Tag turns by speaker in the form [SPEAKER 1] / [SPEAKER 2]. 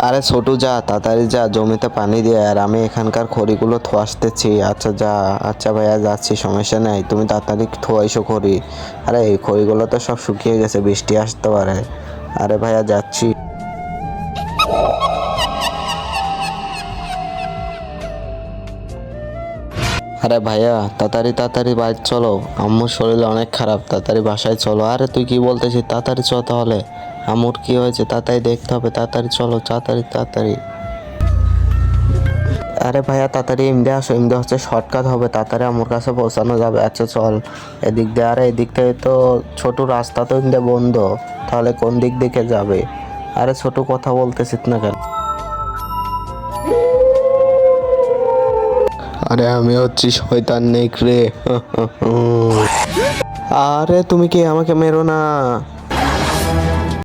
[SPEAKER 1] আরে ছোটু যা, তাড়াতাড়ি যা, জমিতে পানি দিয়ে। আর আমি এখানকার খড়িগুলো আসতেছি। আচ্ছা যা। আচ্ছা ভাইয়া যাচ্ছি, সমস্যা নাই, তুমি তাড়াতাড়ি থোয়াইছো খড়ি। আরে এই খড়িগুলো তো সব শুকিয়ে গেছে, বৃষ্টি আসতে পারে। আরে ভাইয়া যাচ্ছি। আরে ভাইয়া তাড়াতাড়ি তাড়াতাড়ি বাইরে চলো, আম্মুর শরীর অনেক খারাপ, তাড়াতাড়ি বাসায় চলো। আরে তুই কি বলতেছিস, তাড়াতাড়ি চ তাহলে। আম্মুর কি হয়েছে তাড়াতাড়ি দেখতে হবে, তাড়াতাড়ি চলো, তাড়াতাড়ি তাড়াতাড়ি। আরে ভাইয়া তাড়াতাড়ি এমডি আসো, এমডি হচ্ছে শর্টকাট হবে, তাড়াতাড়ি আমার কাছে পৌঁছানো যাবে। আচ্ছা চল এদিক দিয়ে। আরে এদিক থেকে তো ছোট রাস্তা তো এমডি বন্ধ, তাহলে কোন দিক দিকে যাবে? আরে ছোট কথা বলতেছিস না কেন? আরে আমি হচ্ছি শয়তান নেকড়ে। আরে তুমি কি আমাকে মেরো না।